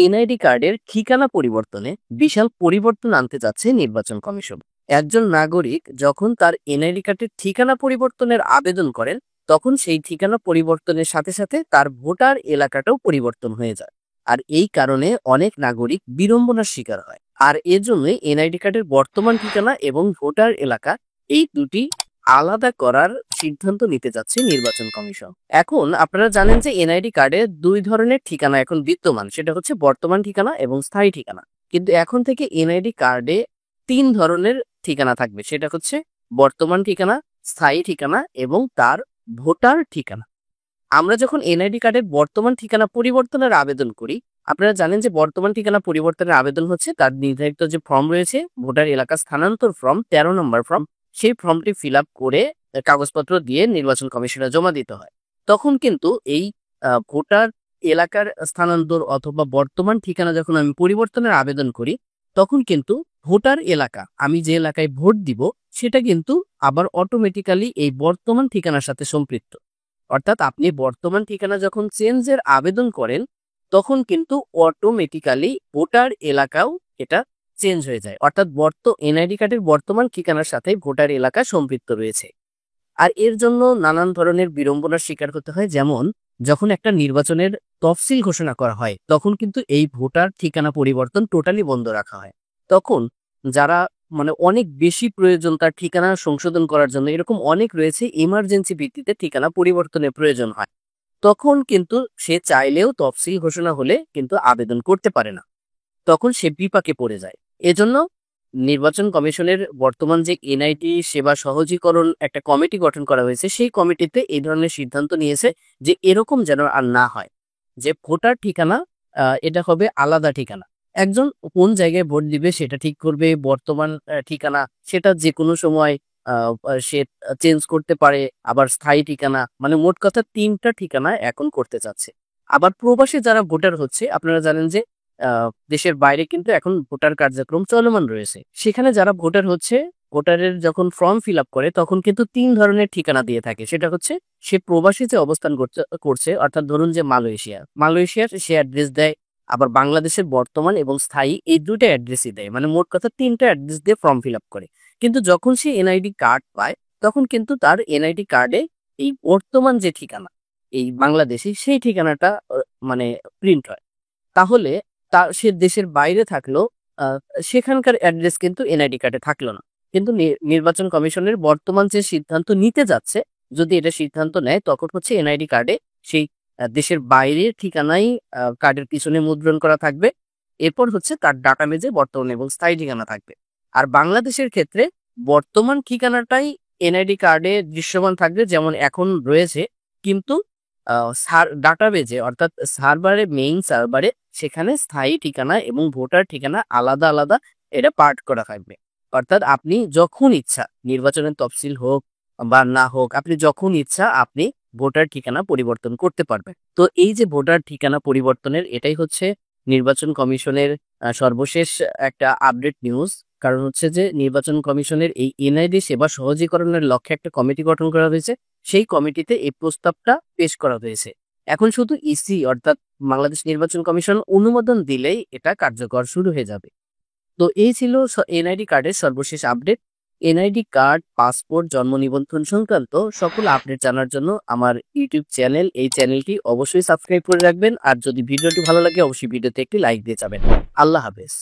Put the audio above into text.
NID কার্ডের ঠিকানা পরিবর্তনে বিশাল পরিবর্তন আনতে যাচ্ছে নির্বাচন কমিশন। একজন নাগরিক যখন তার এনআইডি কার্ডের ঠিকানা পরিবর্তনের আবেদন করেন, তখন সেই ঠিকানা পরিবর্তনের সাথে সাথে তার ভোটার এলাকাটাও পরিবর্তন হয়ে যায়। আর এই কারণে অনেক নাগরিক বিড়ম্বনার শিকার হয়। আর এজন্যই এনআইডি কার্ডের বর্তমান ঠিকানা এবং ভোটার এলাকা এই দুটি আলাদা করার সিদ্ধান্ত নিতে যাচ্ছে নির্বাচন কমিশন। এখন আপনারা জানেন যে এনআইডি কার্ডে দুই ধরনের ঠিকানা এখন বিদ্যমান, সেটা হচ্ছে বর্তমান ঠিকানা এবং স্থায়ী ঠিকানা। কিন্তু এখন থেকে এনআইডি কার্ডে তিন ধরনের ঠিকানা থাকবে, সেটা হচ্ছে বর্তমান ঠিকানা, স্থায়ী ঠিকানা এবং তার ভোটার ঠিকানা। আমরা যখন এনআইডি কার্ডের বর্তমান ঠিকানা পরিবর্তনের আবেদন করি, আপনারা জানেন যে বর্তমান ঠিকানা পরিবর্তনের আবেদন হচ্ছে তার নির্ধারিত যে ফর্ম রয়েছে, ভোটার এলাকা স্থানান্তর ফর্ম 13 নম্বর ফর্ম, সেই ফর্মটি ফিল আপ করে কাগজপত্র দিয়ে নির্বাচন কমিশনে জমা দিতে হয়। তখন কিন্তু এই ভোটার এলাকার স্থানান্তর অথবা বর্তমান ঠিকানা যখন আমি পরিবর্তনের আবেদন করি, তখন কিন্তু ভোটার এলাকা, আমি যে এলাকায় ভোট দিব, সেটা কিন্তু আবার অটোমেটিক্যালি এই বর্তমান ঠিকানার সাথে সম্পৃক্ত। অর্থাৎ আপনি বর্তমান ঠিকানা যখন চেঞ্জের আবেদন করেন, তখন কিন্তু অটোমেটিক্যালি ভোটার এলাকাও এটা চেঞ্জ হয়ে যায়। অর্থাৎ এনআইডি কার্ডের বর্তমান ঠিকানার সাথে ভোটার এলাকা সম্পৃক্ত রয়েছে। আর এর জন্য নানান ধরনের বিড়ম্বনার শিকার হতে হয়। যেমন যখন একটা নির্বাচনের তফসিল ঘোষণা করা হয়, তখন কিন্তু এই ভোটার ঠিকানা পরিবর্তন টোটালি বন্ধ রাখা হয়। তখন যারা অনেক বেশি প্রয়োজন তার ঠিকানা সংশোধন করার জন্য, এরকম অনেক রয়েছে, ইমার্জেন্সি ভিত্তিতে ঠিকানা পরিবর্তনের প্রয়োজন হয়, তখন কিন্তু সে চাইলেও তফসিল ঘোষণা হলে কিন্তু আবেদন করতে পারে না, তখন সে বিপাকে পড়ে যায়। এজন্য নির্বাচন কমিশনের বর্তমান যে এনআইডি সেবা সহজীকরণ একটা কমিটি গঠন করা হয়েছে, সেই কমিটিতে এই ধরনের সিদ্ধান্ত নিয়েছে যে এরকম যেন আর না হয় যে ভোটার ঠিকানা এটা হবে আলাদা ঠিকানা। একজন কোন জায়গায় ভোট দিবে সেটা ঠিক করবে, বর্তমান ঠিকানা সেটা যে কোনো সময় সে চেঞ্জ করতে পারে। আবার স্থায়ী ঠিকানা, মোট কথা 3টা ঠিকানা এখন করতে চাচ্ছে। আবার প্রবাসী যারা ভোটার হচ্ছে, আপনারা জানেন যে দেশের বাইরে কিন্তু এখন ভোটার কার্যক্রম চলমান রয়েছে। সেখানে যারা ভোটার হচ্ছে, ভোটারের যখন ফর্ম ফিল আপ করে, তখন কিন্তু 3 ধরনের ঠিকানা দিয়ে থাকে। সেটা হচ্ছে সে প্রবাসী যে অবস্থান করছে, অর্থাৎ ধরুন যে মালয়েশিয়ার সে অ্যাড্রেস দেয়, আবার বাংলাদেশের বর্তমান এবং স্থায়ী এই দুইটা অ্যাড্রেসই দেয়। মোট কথা 3টা অ্যাড্রেস দিয়ে ফর্ম ফিল আপ করে। কিন্তু যখন সে এনআইডি কার্ড পায়, তখন কিন্তু তার এনআইডি কার্ডে এই বর্তমান যে ঠিকানা, এই বাংলাদেশি, সেই ঠিকানাটা প্রিন্ট হয়। তাহলে সে দেশের বাইরে থাকলো, সেখানকার অ্যাড্রেস কিন্তু এনআইডি কার্ডে থাকলো না। কিন্তু নির্বাচন কমিশনের বর্তমান যে সিদ্ধান্ত নিতে যাচ্ছে, যদি এটা সিদ্ধান্ত নেয়, তখন হচ্ছে এনআইডি কার্ডে সেই দেশের বাইরের ঠিকানাই কার্ডের পিছনে মুদ্রণ করা থাকবে। এরপর হচ্ছে তার ডাটাবেজে বর্তমান এবং স্থায়ী ঠিকানা থাকবে। আর বাংলাদেশের ক্ষেত্রে বর্তমান ঠিকানাটাই এনআইডি কার্ডে দৃশ্যমান থাকবে যেমন এখন রয়েছে, কিন্তু ডাটাবেজে অর্থাৎ মেইন সার্ভারে সেখানে স্থায়ী ঠিকানা এবং ভোটার ঠিকানা আলাদা আলাদা এটা পার্ট করা থাকবে। অর্থাৎ আপনি যখন ইচ্ছা, নির্বাচনের তফসিল হোক বা না হোক, আপনি যখন ইচ্ছা আপনি ভোটার ঠিকানা পরিবর্তন করতে পারবেন। তো এই যে ভোটার ঠিকানা পরিবর্তনের, এটাই হচ্ছে নির্বাচন কমিশনের সর্বশেষ একটা আপডেট নিউজ। কারণ হচ্ছে যে নির্বাচন কমিশনের এই এনআইডি সেবা সহজীকরণের লক্ষ্যে একটা কমিটি গঠন করা হয়েছে। সেই কমিটিতে এই প্রস্তাবটা পেশ করা হয়েছে। এখন শুধু ইসি অর্থাৎ বাংলাদেশ নির্বাচন কমিশন অনুমোদন দিলেই এটা কার্যকর শুরু হয়ে যাবে। তো এই ছিল এনআইডি কার্ডের সর্বশেষ আপডেট। এনআইডি কার্ড, পাসপোর্ট, জন্ম নিবন্ধন সংক্রান্ত সকল আপডেট জানার জন্য আমার ইউটিউব চ্যানেল, এই চ্যানেলটি অবশ্যই সাবস্ক্রাইব করে রাখবেন। আর যদি ভিডিওটি ভালো লাগে, অবশ্যই ভিডিওতে একটি লাইক দিয়ে যাবেন। আল্লাহ হাফেজ।